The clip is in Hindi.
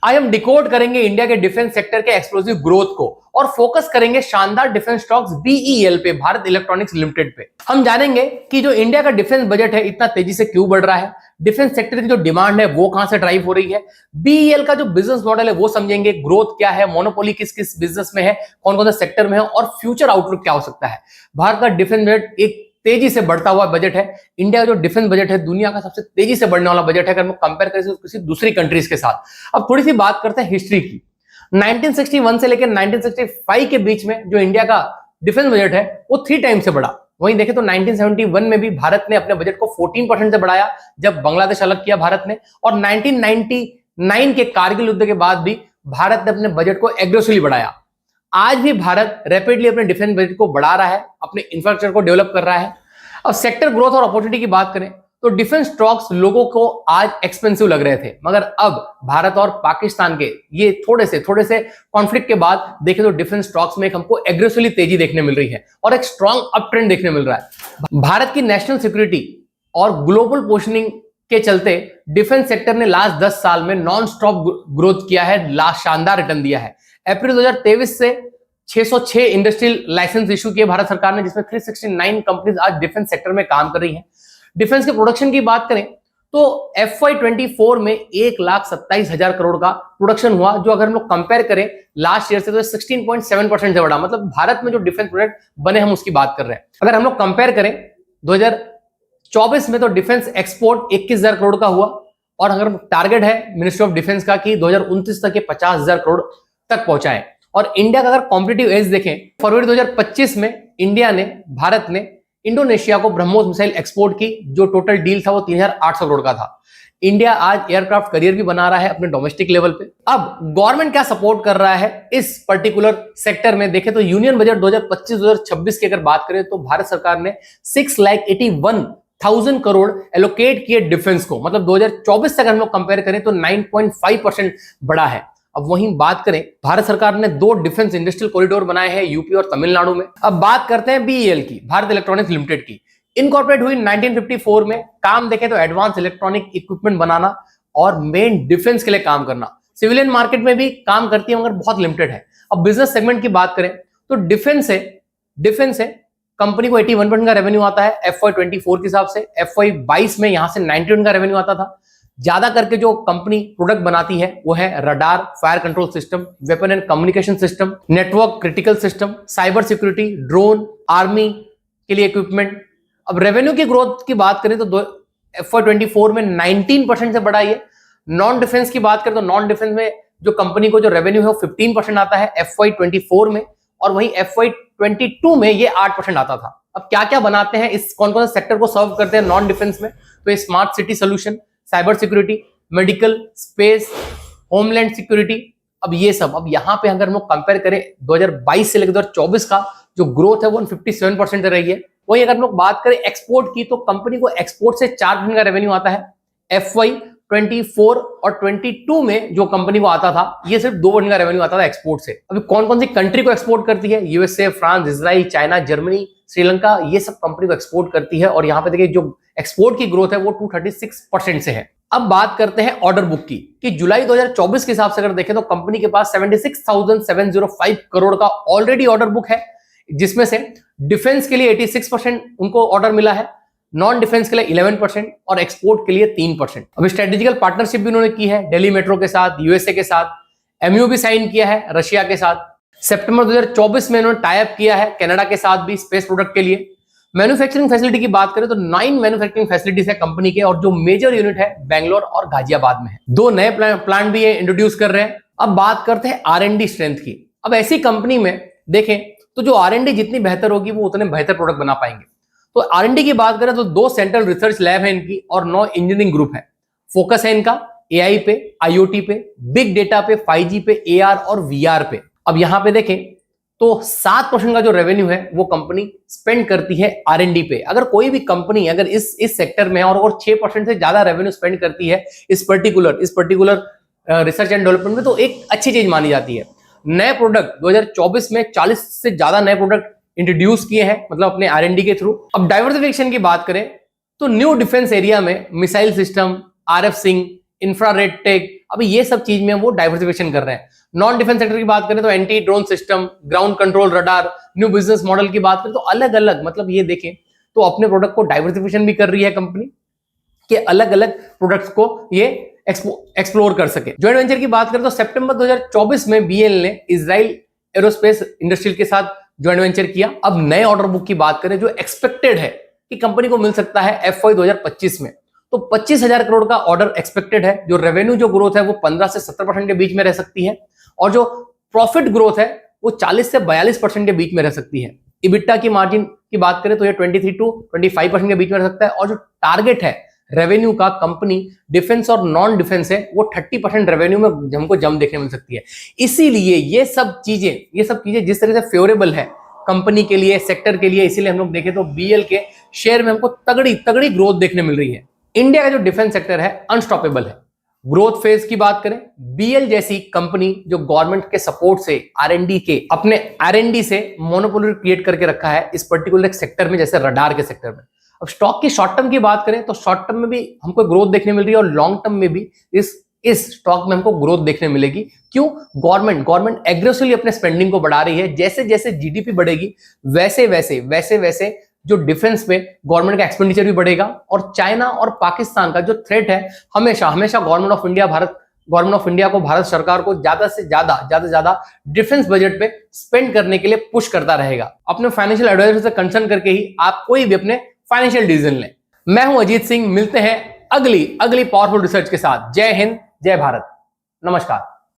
आज हम डिकोड करेंगे इंडिया के डिफेंस सेक्टर के एक्सप्लोसिव ग्रोथ को और फोकस करेंगे शानदार डिफेंस स्टॉक्स बीईएल पे, भारत इलेक्ट्रॉनिक्स लिमिटेड पे। हम जानेंगे कि जो इंडिया का डिफेंस बजट है इतना तेजी से क्यों बढ़ रहा है, डिफेंस सेक्टर की जो डिमांड है वो कहां से ड्राइव हो रही है, बीईएल का जो बिजनेस मॉडल है वो समझेंगे, ग्रोथ क्या है, मोनोपोली किस किस बिजनेस में है, कौन कौन से सेक्टर में है और फ्यूचर आउटलुक क्या हो सकता है। भारत का डिफेंस बजट एक तेजी से बढ़ता हुआ बजट है। इंडिया का जो डिफेंस बजट है दुनिया का सबसे तेजी से बढ़ने वाला बजट है अगर हम कंपेयर करें किसी दूसरी कंट्रीज के साथ। अब थोड़ी सी बात करते हैं हिस्ट्री की। 1961 से लेकर 1965 के बीच में जो इंडिया का डिफेंस बजट है वो 3 टाइम से बढ़ा। वहीं देखें तो 1971 में भी भारत ने अपने बजट को 14% से बढ़ाया जब बांग्लादेश अलग किया भारत ने, और 1999 के कारगिल युद्ध के बाद भी भारत ने अपने बजट को एग्रेसिवली बढ़ाया। आज भी भारत रैपिडली अपने डिफेंस बजट को बढ़ा रहा है, अपने इंफ्रास्ट्रक्चर को डेवलप कर रहा है। अब सेक्टर ग्रोथ और अपॉर्चुनिटी की बात करें तो डिफेंस स्टॉक्स लोगों को आज एक्सपेंसिव लग रहे थे, मगर अब भारत और पाकिस्तान के ये थोड़े से कॉन्फ्लिक्ट के बाद देखें तो डिफेंस स्टॉक्स में हमको एग्रेसिवली तेजी देखने मिल रही है और एक स्ट्रॉन्ग अप ट्रेंड देखने मिल रहा है। भारत की नेशनल सिक्योरिटी और ग्लोबल पोजिशनिंग के चलते डिफेंस सेक्टर ने लास्ट 10 साल में नॉन स्टॉप ग्रोथ किया है, शानदार रिटर्न दिया है। अप्रैल 2023 से 606 इंडस्ट्रियल लाइसेंस इशू किए भारत सरकार ने, जिसमें 369 कंपनीज आज डिफेंस सेक्टर में काम कर रही हैं। डिफेंस के प्रोडक्शन की बात करें तो FY24 में 1,27,000 करोड़ का प्रोडक्शन हुआ, जो अगर हम लोग कंपेयर करें लास्ट ईयर से तो 16.7% से बढ़ा। मतलब भारत में जो डिफेंस प्रोडक्ट बने हम उसकी बात कर रहे हैं। अगर हम लोग कंपेयर करें 2024 में तो डिफेंस एक्सपोर्ट 21,000 करोड़ का हुआ, और अगर टारगेट है मिनिस्ट्री ऑफ डिफेंस का कि 2029 तक के 50,000 करोड़ तक पहुंचाए। और इंडिया का अगर कॉम्पिटिटिव एज देखें, फरवरी 2025 में भारत ने इंडोनेशिया को ब्रह्मोस मिसाइल एक्सपोर्ट की, जो टोटल डील था वो 3,800 करोड़ का था। इंडिया आज एयरक्राफ्ट करियर भी बना रहा है अपने डोमेस्टिक लेवल पे। अब गवर्नमेंट क्या सपोर्ट कर रहा है इस पर्टिकुलर सेक्टर में देखें तो यूनियन बजट 2025-2026 की अगर बात करें तो भारत सरकार ने 6,81,000 करोड़ एलोकेट किए डिफेंस को। मतलब 2024 तक हम लोग कंपेयर करें तो 9.5% बढ़ा है। अब वहीं बात करें, भारत सरकार ने 2 डिफेंस इंडस्ट्रियल कॉरिडोर बनाए हैं यूपी और तमिलनाडु में। अब बात करते हैं बीईएल की, भारत इलेक्ट्रॉनिक्स लिमिटेड की। इनकॉर्पोरेट हुई 1954 में। काम देखें तो एडवांस इलेक्ट्रॉनिक इक्विपमेंट बनाना और मेन डिफेंस के लिए काम करना। सिविलियन मार्केट में भी काम करती है मगर बहुत लिमिटेड है। अब बिजनेस सेगमेंट की बात करें तो डिफेंस से कंपनी को 81% का रेवेन्यू आता है FY24 के हिसाब से। FY22 में यहां से 91% का रेवेन्यू आता था। ज्यादा करके जो कंपनी प्रोडक्ट बनाती है वो है radar, fire control system, weapon and communication system, network critical system, cyber security, drone, army के लिए इक्विपमेंट। अब रेवेन्यू की ग्रोथ की बात करें तो FY24 में 19% से बढ़ा है। नॉन डिफेंस की बात करें तो नॉन डिफेंस में जो कंपनी को जो रेवेन्यू है वो 15% आता है FY24 में, और वहीं FY22 में ये 8% आता था। अब क्या क्या बनाते हैं, इस कौन कौन से सेक्टर को सर्व करते हैं नॉन डिफेंस में, तो ये smart city solution, cyber security, medical, space, homeland security. अब ये सब, अब यहां पे अगर हम लोग कंपेयर करें 2022 से लेकर 2024 का जो ग्रोथ है वो 57% रही है। वही अगर हम लोग बात करें एक्सपोर्ट की तो कंपनी को एक्सपोर्ट से 4% का रेवेन्यू आता है। FY24 और 22 में जो कंपनी को आता था ये सिर्फ 2% का रेवेन्यू आता था एक्सपोर्ट से। अभी कौन कौन सी कंट्री को एक्सपोर्ट करती है, USA, France, Israel, China, Germany, Sri Lanka, ये सब कंपनी को एक्सपोर्ट करती है। और यहाँ पे देखिए जो एक्सपोर्ट की ग्रोथ है वो 236% से है। अब बात करते हैं ऑर्डर बुक की कि जुलाई 2024 के हिसाब से अगर देखें तो कंपनी के पास 76,705 करोड़ का ऑलरेडी ऑर्डर बुक है, जिसमें से डिफेंस के लिए 86% उनको ऑर्डर मिला है, नॉन डिफेंस के लिए 11% और एक्सपोर्ट के लिए 3%। अब स्ट्रेटेजिकल पार्टनरशिप भी उन्होंने की है दिल्ली मेट्रो के साथ, यूएसए के साथ, एमयू भी साइन किया है रशिया के साथ। सितंबर 2024 में इन्होंने टाई अप किया है कनाडा के साथ भी स्पेस प्रोडक्ट के लिए। मैन्युफैक्चरिंग फैसिलिटी की बात करें तो 9 मैन्युफैक्चरिंग फैसिलिटीज है कंपनी के, और जो मेजर यूनिट है बेंगलोर और गाजियाबाद में है। 2 नए प्लांट भी इंट्रोड्यूस कर रहे हैं। अब बात करते हैं R&D स्ट्रेंथ की। अब ऐसी कंपनी में देखें तो जो R&D जितनी बेहतर होगी वो उतने बेहतर प्रोडक्ट बना पाएंगे। तो R&D की बात करें तो 2 सेंट्रल रिसर्च लैब है इनकी और 9 इंजीनियरिंग ग्रुप है। फोकस है इनका AI पे, IoT पे, बिग डेटा पे, 5G पे, AR और VR पे। अब यहां पे देखें तो 7% का जो रेवेन्यू है वो कंपनी स्पेंड करती है R&D पे। अगर कोई भी कंपनी अगर इस सेक्टर में है और 6% से ज्यादा रेवेन्यू स्पेंड करती है इस पर्टिकुलर रिसर्च एंड डेवलपमेंट में, तो एक अच्छी चीज मानी जाती है। नए प्रोडक्ट 2024 में 40 से ज्यादा नए प्रोडक्ट इंट्रोड्यूस किए हैं, मतलब अपने R&D के थ्रू। अब डाइवर्सिफिकेशन की बात करें तो न्यू डिफेंस एरिया में मिसाइल सिस्टम, RF सिंग, इंफ्रारेड टेक, अभी ये सब चीज में वो डाइवर्सिफिकेशन कर रहे हैं। नॉन डिफेंस सेक्टर की बात करें तो anti drone system, ground control radar, new business model की बात करें तो अलग अलग, मतलब ये देखें तो अपने प्रोडक्ट को डाइवर्सिफिकेशन भी कर रही है कंपनी कि अलग अलग प्रोडक्ट्स को ये एक्सप्लोर कर सके। ज्वाइंट वेंचर की बात करें तो सितंबर 2024 में बीएल ने इजराइल एरोस्पेस इंडस्ट्रियल के साथ ज्वाइंट वेंचर किया। अब नए ऑर्डर बुक की बात करें जो एक्सपेक्टेड है कि कंपनी को मिल सकता है एफवाई 2025 में, तो 25,000 करोड़ का ऑर्डर एक्सपेक्टेड है। जो रेवेन्यू जो ग्रोथ है वो 15 से 70% के बीच में रह सकती है और जो प्रॉफिट ग्रोथ है वो 40 से 42% के बीच में रह सकती है। इबिटा की मार्जिन की बात करें तो ये 23 to 25% के बीच में रह सकता है और जो टारगेट है रेवेन्यू का कंपनी डिफेंस और नॉन डिफेंस है वो 30% रेवेन्यू में हमको जम देखने मिल सकती है। इसीलिए ये सब चीजें जिस तरह से फेवरेबल है कंपनी के लिए, सेक्टर के लिए, इसीलिए हम लोग देखें तो बीएल के शेयर में हमको तगड़ी ग्रोथ देखने मिल रही है। इंडिया का जो डिफेंस सेक्टर है अनस्टॉपेबल है। ग्रोथ फेज की बात करें, बीएल जैसी कंपनी जो गवर्नमेंट के सपोर्ट से अपने आरएनडी से मोनोपोली क्रिएट करके रखा है इस पर्टिकुलर सेक्टर में, जैसे रडार के सेक्टर में। अब स्टॉक की शॉर्ट टर्म की बात करें तो शॉर्ट टर्म में भी हमको ग्रोथ देखने मिल रही है और लॉन्ग टर्म में भी इस स्टॉक में हमको ग्रोथ देखने मिलेगी। क्यों? गवर्नमेंट एग्रेसिवली अपने स्पेंडिंग को बढ़ा रही है। जैसे जैसे जीडीपी बढ़ेगी वैसे वैसे जो डिफेंस में गवर्नमेंट का एक्सपेंडिचर भी बढ़ेगा और चाइना और पाकिस्तान का जो थ्रेट है हमेशा गवर्नमेंट ऑफ इंडिया को, भारत सरकार को ज्यादा से ज्यादा डिफेंस बजट पे स्पेंड करने के लिए पुश करता रहेगा। अपने फाइनेंशियल एडवाइजर से कंसल्ट करके ही आप कोई भी अपने फाइनेंशियल डिसीजन लें। मैं हूं अजीत सिंह, मिलते हैं अगली पावरफुल रिसर्च के साथ। जय हिंद, जय भारत, नमस्कार।